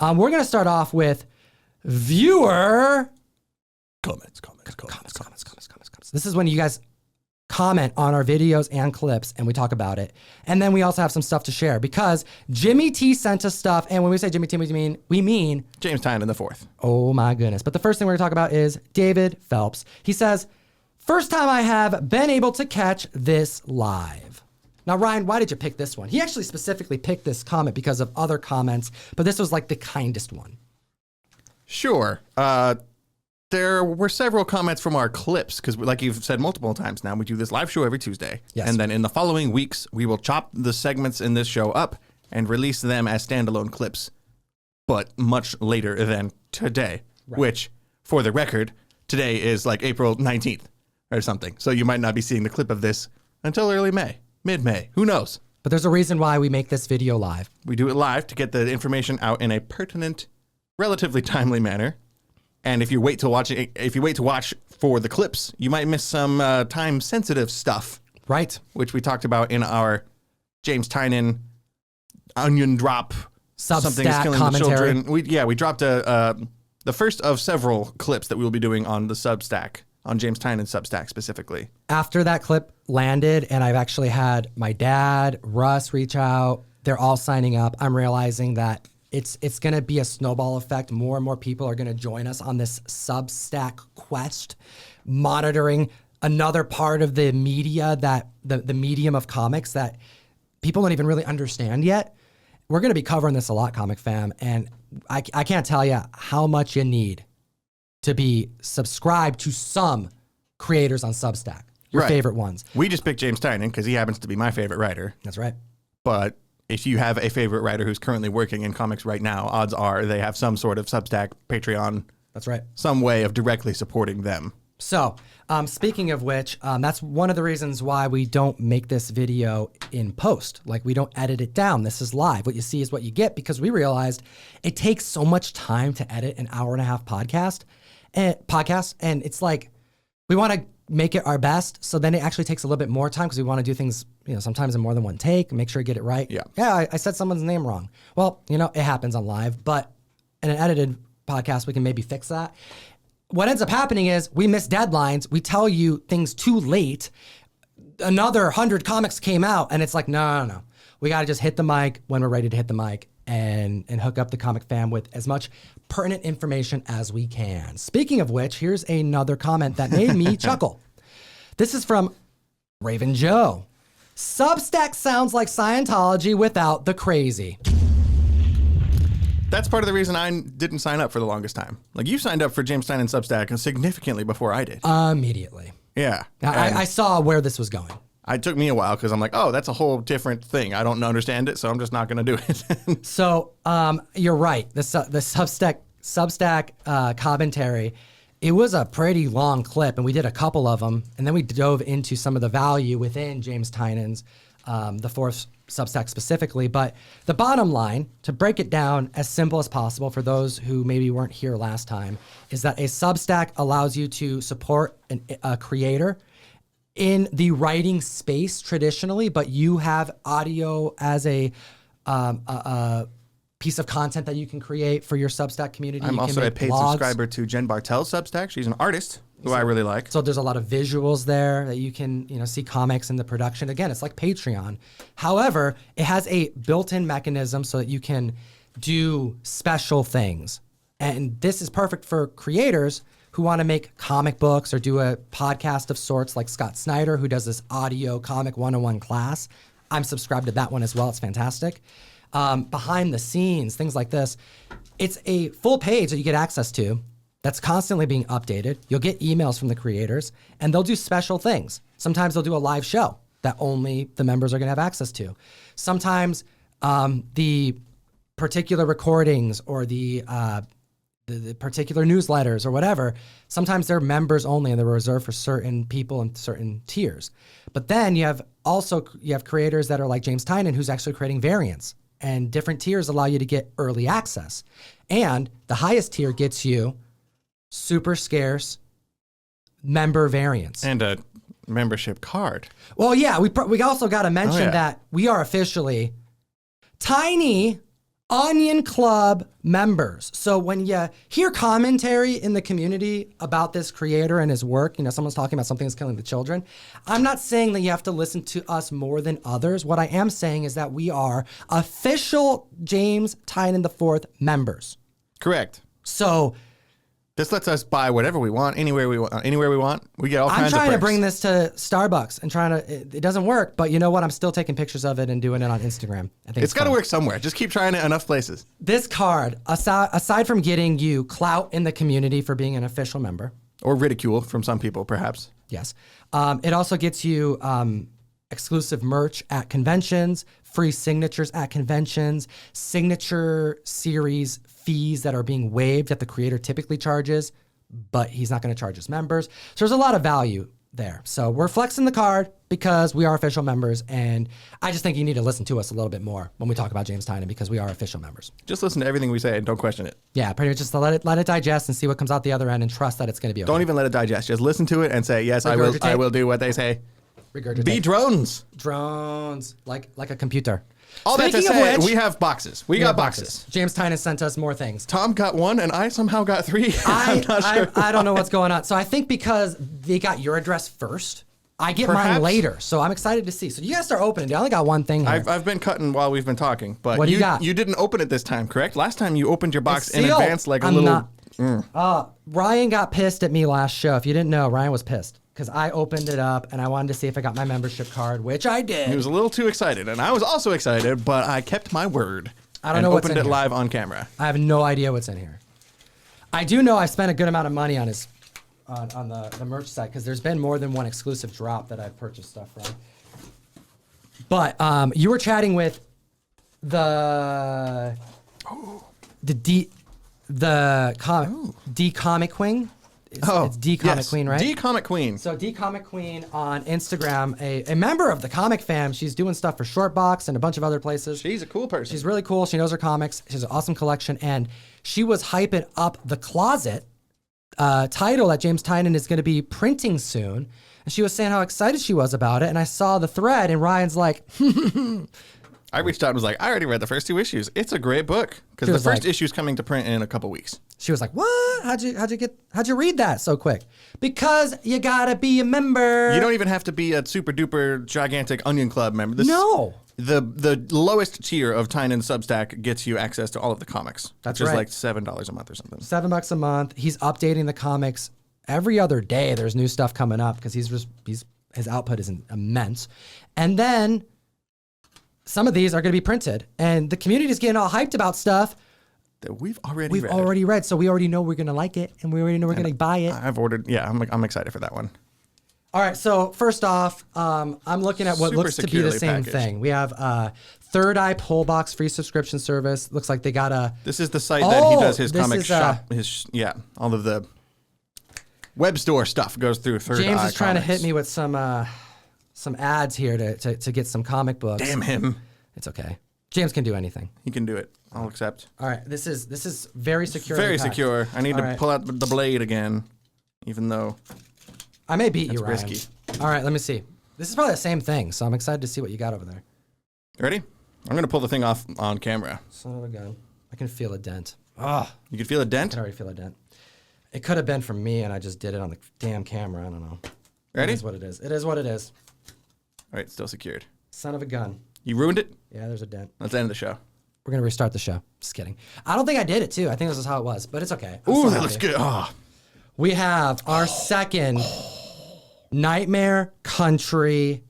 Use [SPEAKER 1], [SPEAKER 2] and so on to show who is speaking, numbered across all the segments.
[SPEAKER 1] We're going to start off with viewer comments. This is when you guys comment on our videos and clips and we talk about it. And then we also have some stuff to share because Jimmy T sent us stuff. And when we say Jimmy T, we mean
[SPEAKER 2] James Tynion IV.
[SPEAKER 1] Oh my goodness. But the first thing we're going to talk about is David Phelps. He says, first time I have been able to catch this live. Now, Ryan, why did you pick this one? He actually specifically picked this comment because of other comments, but this was like the kindest one.
[SPEAKER 2] Sure. There were several comments from our clips because, like you've said multiple times now, we do this live show every Tuesday.
[SPEAKER 1] Yes.
[SPEAKER 2] And then in the following weeks, we will chop the segments in this show up and release them as standalone clips, but much later than today, which, for the record, today is like April 19th or something. So you might not be seeing the clip of this until early May, mid-May. Who knows?
[SPEAKER 1] But there's a reason why we make this video live.
[SPEAKER 2] We do it live to get the information out in a pertinent, relatively timely manner. And if you wait to watch for the clips, you might miss some time-sensitive stuff.
[SPEAKER 1] Right.
[SPEAKER 2] Which we talked about in our James Tynion onion drop. Something is
[SPEAKER 1] SubStack
[SPEAKER 2] killing
[SPEAKER 1] commentary.
[SPEAKER 2] the children. We dropped the first of several clips that we will be doing on the SubStack, on James Tynion SubStack specifically.
[SPEAKER 1] After that clip landed, and I've actually had my dad, Russ reach out. They're all signing up. I'm realizing that it's going to be a snowball effect. More and more people are going to join us on this Substack quest, monitoring another part of the media, that the medium of comics that people don't even really understand yet. We're going to be covering this a lot, Comic Fam, and I can't tell you how much you need to be subscribed to some creators on Substack, your favorite ones.
[SPEAKER 2] We just picked James Tynion because he happens to be my favorite writer.
[SPEAKER 1] That's right.
[SPEAKER 2] But if you have a favorite writer who's currently working in comics right now, odds are they have some sort of Substack, Patreon.
[SPEAKER 1] That's right.
[SPEAKER 2] Some way of directly supporting them.
[SPEAKER 1] So, speaking of which, that's one of the reasons why we don't make this video in post. Like, we don't edit it down. This is live. What you see is what you get, because we realized it takes so much time to edit an hour and a half podcast. And it's like, we want to make it our best. So then it actually takes a little bit more time because we want to do things, sometimes in more than one take, make sure you get it right. Yeah, I said someone's name wrong. Well, it happens on live, but in an edited podcast, we can maybe fix that. What ends up happening is we miss deadlines. We tell you things too late. Another 100 comics came out, and it's like, no. We got to just hit the mic when we're ready to hit the mic and hook up the Comic Fam with as much pertinent information as we can. Speaking of which, here's another comment that made me chuckle. This is from Raven Joe. Substack sounds like Scientology without the crazy.
[SPEAKER 2] That's part of the reason I didn't sign up for the longest time. Like, you signed up for James Tynion Substack significantly before I did.
[SPEAKER 1] Immediately.
[SPEAKER 2] Yeah.
[SPEAKER 1] I saw where this was going.
[SPEAKER 2] It took me a while because I'm like, oh, that's a whole different thing. I don't understand it, so I'm just not going to do it.
[SPEAKER 1] So you're right. The Substack commentary, it was a pretty long clip, and we did a couple of them, and then we dove into some of the value within James Tynion's, the fourth Substack specifically. But the bottom line, to break it down as simple as possible for those who maybe weren't here last time, is that a Substack allows you to support a creator in the writing space traditionally, but you have audio as a piece of content that you can create for your Substack community.
[SPEAKER 2] I'm also a paid subscriber to Jen Bartel's Substack. She's an artist who I really like.
[SPEAKER 1] So there's a lot of visuals there that you can see comics in the production. Again, it's like Patreon. However, it has a built-in mechanism so that you can do special things. And this is perfect for creators who want to make comic books or do a podcast of sorts, like Scott Snyder, who does this audio comic 101 class. I'm subscribed to that one as well. It's fantastic. Behind the scenes, things like this. It's a full page that you get access to that's constantly being updated. You'll get emails from the creators, and they'll do special things. Sometimes they'll do a live show that only the members are going to have access to. Sometimes the particular recordings or the particular newsletters or whatever, sometimes they're members only and they're reserved for certain people and certain tiers. But then you have creators that are like James Tynion, who's actually creating variants, and different tiers allow you to get early access. And the highest tier gets you super scarce member variants.
[SPEAKER 2] And a membership card.
[SPEAKER 1] Well, yeah, we also got to mention that we are officially Tiny Onion Club members. So when you hear commentary in the community about this creator and his work, someone's talking about something that's killing the children, I'm not saying that you have to listen to us more than others. What I am saying is that we are official James Tynion IV members.
[SPEAKER 2] Correct.
[SPEAKER 1] So
[SPEAKER 2] this lets us buy whatever we want, anywhere we want. We get all kinds of perks.
[SPEAKER 1] I'm trying to bring this to Starbucks and it doesn't work, but you know what? I'm still taking pictures of it and doing it on Instagram. I think
[SPEAKER 2] it's got to work somewhere. Just keep trying it enough places.
[SPEAKER 1] This card, aside from getting you clout in the community for being an official member.
[SPEAKER 2] Or ridicule from some people, perhaps.
[SPEAKER 1] Yes. It also gets you exclusive merch at conventions, free signatures at conventions, signature series fees that are being waived that the creator typically charges, but he's not going to charge his members. So there's a lot of value there. So we're flexing the card because we are official members, and I just think you need to listen to us a little bit more when we talk about James Tynion because we are official members.
[SPEAKER 2] Just listen to everything we say and don't question it.
[SPEAKER 1] Yeah, pretty much just let it digest and see what comes out the other end and trust that it's going to be okay.
[SPEAKER 2] Don't even let it digest. Just listen to it and say, yes, I will do what they say.
[SPEAKER 1] Regurgitate.
[SPEAKER 2] Be drones.
[SPEAKER 1] Drones, like a computer.
[SPEAKER 2] All that to say, we have boxes. We got boxes.
[SPEAKER 1] James Tynion sent us more things.
[SPEAKER 2] Tom got one, and I somehow got three. I'm not sure.
[SPEAKER 1] I don't know what's going on. So I think because they got your address first, I get mine later. So I'm excited to see. So you guys start opening. I only got one thing here.
[SPEAKER 2] I've been cutting while we've been talking. But
[SPEAKER 1] what do you got?
[SPEAKER 2] You didn't open it this time, correct? Last time you opened your box in advance like a little...
[SPEAKER 1] Ryan got pissed at me last show. If you didn't know, Ryan was pissed. Because I opened it up and I wanted to see if I got my membership card, which I did.
[SPEAKER 2] He was a little too excited, and I was also excited, but I kept my word.
[SPEAKER 1] I don't know what's in
[SPEAKER 2] opened it
[SPEAKER 1] here.
[SPEAKER 2] live on camera.
[SPEAKER 1] I have no idea what's in here. I do know I spent a good amount of money on his on the merch site because there's been more than one exclusive drop that I've purchased stuff from. But you were chatting with the Comic Queen. It's D Comic Queen, right?
[SPEAKER 2] D Comic Queen.
[SPEAKER 1] So D Comic Queen on Instagram, a member of the comic fam. She's doing stuff for Shortbox and a bunch of other places.
[SPEAKER 2] She's a cool person.
[SPEAKER 1] She's really cool. She knows her comics. She has an awesome collection, and she was hyping up the Closet title that James Tynion is going to be printing soon. And she was saying how excited she was about it. And I saw the thread, and Ryan's like,
[SPEAKER 2] I reached out and was like, I already read the first 2 issues. It's a great book because the first issue's coming to print in a couple weeks.
[SPEAKER 1] She was like, "What? How'd you read that so quick?" Because you gotta be a member.
[SPEAKER 2] You don't even have to be a super duper gigantic Onion Club member.
[SPEAKER 1] No.
[SPEAKER 2] The lowest tier of Tynion Substack gets you access to all of the comics.
[SPEAKER 1] That's
[SPEAKER 2] which
[SPEAKER 1] right.
[SPEAKER 2] is like $7 a month or something.
[SPEAKER 1] $7 a month. He's updating the comics every other day. There's new stuff coming up because his output is immense. And then some of these are going to be printed, and the community is getting all hyped about stuff
[SPEAKER 2] that we've already
[SPEAKER 1] read. So we already know we're going to like it, and we already know we're going to buy it.
[SPEAKER 2] I've ordered. Yeah, I'm excited for that one.
[SPEAKER 1] All right. So first off, I'm looking at what looks to be the same thing. We have Third Eye Pull Box free subscription service. Looks like they got a.
[SPEAKER 2] This is the site that he does his comic shop. All of the web store stuff goes through Third Eye.
[SPEAKER 1] James is trying to hit me with some ads here to get some comic books.
[SPEAKER 2] Damn him.
[SPEAKER 1] It's okay. James can do anything.
[SPEAKER 2] He can do it. I'll accept.
[SPEAKER 1] All right. This is very secure.
[SPEAKER 2] Very secure. I need to pull out the blade again, even though
[SPEAKER 1] I may beat you, Ryan.
[SPEAKER 2] Risky.
[SPEAKER 1] All right. Let me see. This is probably the same thing, so I'm excited to see what you got over there.
[SPEAKER 2] Ready? I'm gonna pull the thing off on camera.
[SPEAKER 1] Son of a gun. I can feel a dent. Ah.
[SPEAKER 2] You can feel a
[SPEAKER 1] I
[SPEAKER 2] dent?
[SPEAKER 1] can already feel a dent. It could have been from me, and I just did it on the damn camera. I don't know.
[SPEAKER 2] Ready?
[SPEAKER 1] It is what it is. It is what it is.
[SPEAKER 2] All right, still secured.
[SPEAKER 1] Son of a gun.
[SPEAKER 2] You ruined it?
[SPEAKER 1] Yeah, there's a dent.
[SPEAKER 2] Let's end the show.
[SPEAKER 1] We're going to restart the show. Just kidding. I don't think I did it, too. I think this is how it was, but it's okay.
[SPEAKER 2] Ooh, that looks good. Oh.
[SPEAKER 1] We have our second Nightmare Country,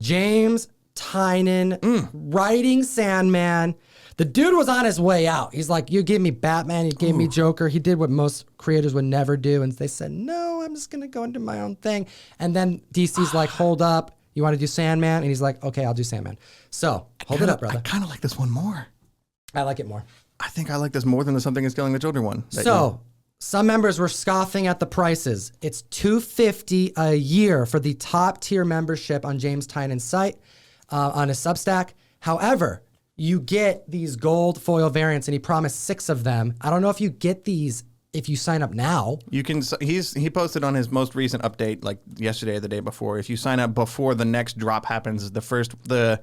[SPEAKER 1] James Tynion, writing Sandman. The dude was on his way out. He's like, you gave me Batman, you gave me Joker. He did what most creators would never do, and they said, no, I'm just going to go and do my own thing. And then DC's like, hold up. You want to do Sandman? And he's like, okay, I'll do Sandman. So, hold it up, brother.
[SPEAKER 2] I kind of like this one more.
[SPEAKER 1] I like it more.
[SPEAKER 2] I think I like this more than the Something is Killing the Children one.
[SPEAKER 1] So, some members were scoffing at the prices. It's $250 a year for the top tier membership on James Tynion's site, on his Substack. However, you get these gold foil variants, and he promised 6 of them. I don't know if you get these if you sign up now.
[SPEAKER 2] You can. He posted on his most recent update, like yesterday or the day before. If you sign up before the next drop happens, the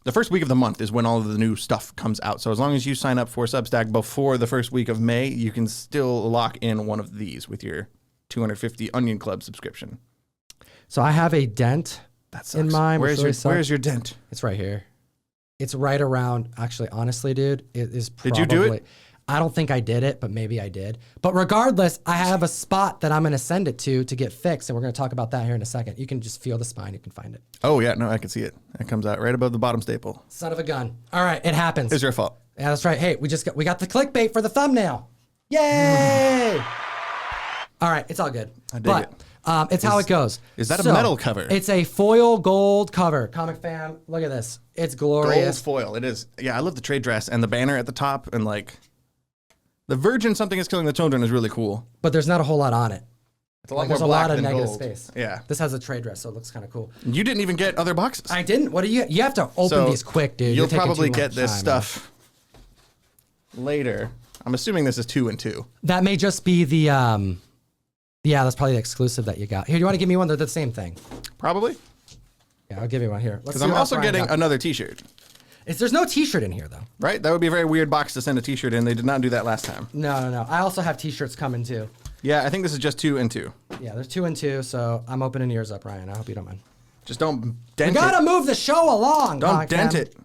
[SPEAKER 2] the first week of the month is when all of the new stuff comes out. So as long as you sign up for Substack before the first week of May, you can still lock in one of these with your 250 Onion Club subscription.
[SPEAKER 1] So I have a dent in mine.
[SPEAKER 2] Where's your dent?
[SPEAKER 1] It's right here. It's right around, actually, honestly, dude, it is probably.
[SPEAKER 2] Did you do it?
[SPEAKER 1] I don't think I did it, but maybe I did. But regardless, I have a spot that I'm going to send it to get fixed, and we're going to talk about that here in a second. You can just feel the spine. You can find it.
[SPEAKER 2] Oh, yeah. No, I can see it. It comes out right above the bottom staple.
[SPEAKER 1] Son of a gun. All right, it happens.
[SPEAKER 2] It's your fault.
[SPEAKER 1] Yeah, that's right. Hey, we got the clickbait for the thumbnail. Yay! All right, it's all good.
[SPEAKER 2] I dig it.
[SPEAKER 1] It's how it goes.
[SPEAKER 2] Is that a metal cover?
[SPEAKER 1] It's a foil gold cover. Comic fam, look at this. It's glorious.
[SPEAKER 2] Gold foil. It is. Yeah, I love the trade dress and the banner at the top and like the Virgin Something is Killing the Children is really cool.
[SPEAKER 1] But there's not a whole lot on it.
[SPEAKER 2] It's a lot more black than gold. There's a lot of
[SPEAKER 1] negative space.
[SPEAKER 2] Yeah.
[SPEAKER 1] This has a trade dress, so it looks kind of cool.
[SPEAKER 2] You didn't even get other boxes.
[SPEAKER 1] I didn't. What do you? You have to open these quick, dude.
[SPEAKER 2] You'll probably get this stuff later. I'm assuming this is 2 and 2.
[SPEAKER 1] That may just be the. Yeah, that's probably the exclusive that you got. Here, you want to give me one? They're the same thing.
[SPEAKER 2] Probably.
[SPEAKER 1] Yeah, I'll give you one here.
[SPEAKER 2] Because I'm also getting another T-shirt.
[SPEAKER 1] There's no T-shirt in here, though.
[SPEAKER 2] Right? That would be a very weird box to send a T-shirt in. They did not do that last time.
[SPEAKER 1] No. I also have T-shirts coming, too.
[SPEAKER 2] Yeah, I think this is just 2 and 2.
[SPEAKER 1] Yeah, there's 2 and 2, so I'm opening yours up, Ryan. I hope you don't mind.
[SPEAKER 2] Just don't dent it.
[SPEAKER 1] You gotta move the show along.
[SPEAKER 2] Don't dent it.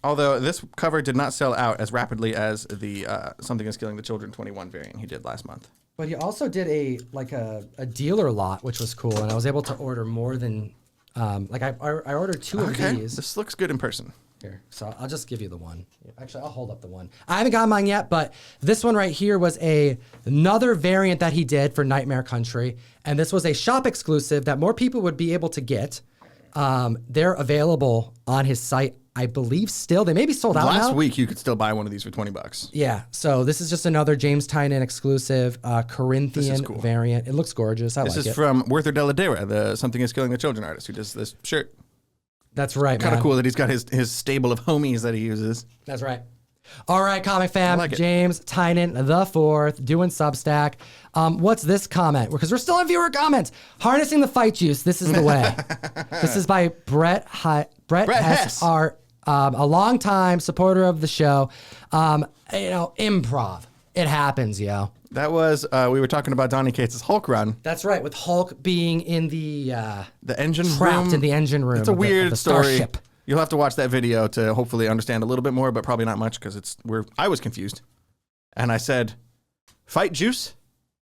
[SPEAKER 2] Although this cover did not sell out as rapidly as the Something is Killing the Children 21 variant he did last month.
[SPEAKER 1] But he also did a dealer lot, which was cool, and I was able to order more than I ordered 2 of these.
[SPEAKER 2] This looks good in person.
[SPEAKER 1] Here, so I'll just give you the one. Actually, I'll hold up the one. I haven't got mine yet, but this one right here was another variant that he did for Nightmare Country, and this was a shop exclusive that more people would be able to get. They're available on his site, I believe. Still, they may be sold out now.
[SPEAKER 2] Last week, you could still buy one of these for $20.
[SPEAKER 1] Yeah. So this is just another James Tynion exclusive Corinthian variant. It looks gorgeous. I like it.
[SPEAKER 2] This is from Werther Deladera, the Something is Killing the Children artist who does this shirt.
[SPEAKER 1] That's right,
[SPEAKER 2] Kind of cool that he's got his stable of homies that he uses.
[SPEAKER 1] That's right. All right, comic fam,
[SPEAKER 2] like
[SPEAKER 1] James Tynion IV doing Substack. What's this comment? Because we're still on viewer comments. Harnessing the Fight Juice. This is the way. This is by Brett Hess, our a longtime supporter of the show. Improv. It happens, yo.
[SPEAKER 2] That was we were talking about Donny Cates' Hulk run.
[SPEAKER 1] That's right, with Hulk being in the
[SPEAKER 2] engine
[SPEAKER 1] trapped
[SPEAKER 2] room.
[SPEAKER 1] in the engine room.
[SPEAKER 2] It's a weird
[SPEAKER 1] the
[SPEAKER 2] story.
[SPEAKER 1] starship.
[SPEAKER 2] You'll have to watch that video to hopefully understand a little bit more, but probably not much because I was confused, and I said, "Fight juice."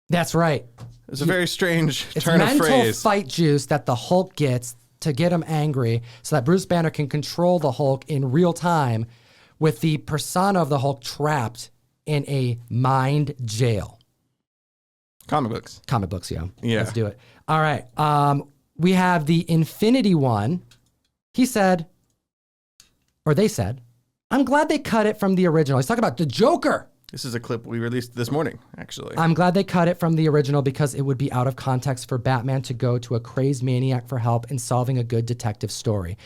[SPEAKER 1] That's right.
[SPEAKER 2] It's a very strange turn of
[SPEAKER 1] phrase. It's mental fight juice that the Hulk gets to get him angry, so that Bruce Banner can control the Hulk in real time, with the persona of the Hulk trapped in a mind jail.
[SPEAKER 2] Comic books,
[SPEAKER 1] yo.
[SPEAKER 2] Yeah.
[SPEAKER 1] Let's do it. All right. We have the Infinity one. He said, or they said, I'm glad they cut it from the original. He's talking about the Joker.
[SPEAKER 2] This is a clip we released this morning, actually.
[SPEAKER 1] I'm glad they cut it from the original because it would be out of context for Batman to go to a crazed maniac for help in solving a good detective story.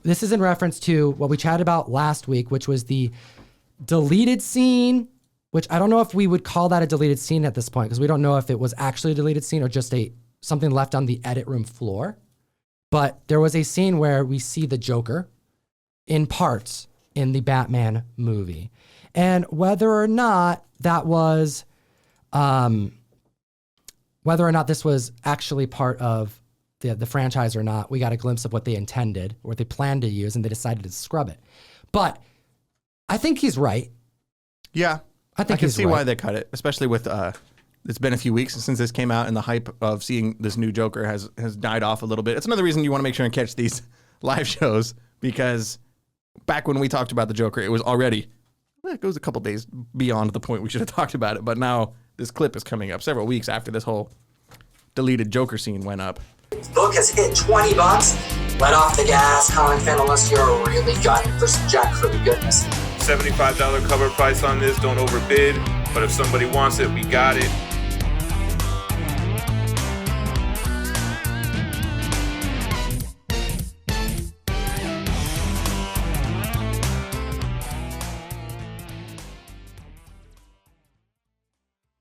[SPEAKER 1] This is in reference to what we chatted about last week, which was the deleted scene, which I don't know if we would call that a deleted scene at this point because we don't know if it was actually a deleted scene or just something left on the edit room floor. But there was a scene where we see the Joker in parts in the Batman movie. And whether or not that was, whether or not this was actually part of the franchise or not, we got a glimpse of what they intended, or what they planned to use, and they decided to scrub it. But I think he's right.
[SPEAKER 2] Yeah. I can see why they cut it, especially with, it's been a few weeks since this came out, and the hype of seeing this new Joker has died off a little bit. It's another reason you want to make sure and catch these live shows, because back when we talked about the Joker, it was already, it goes a couple days beyond the point we should have talked about it, but now this clip is coming up several weeks after this whole deleted Joker scene went up.
[SPEAKER 3] Book has hit $20. Let off the gas, comic fan, unless you're really gunning for some jackfruit goodness.
[SPEAKER 4] $75 cover price on this, don't overbid, but if somebody wants it, we got it.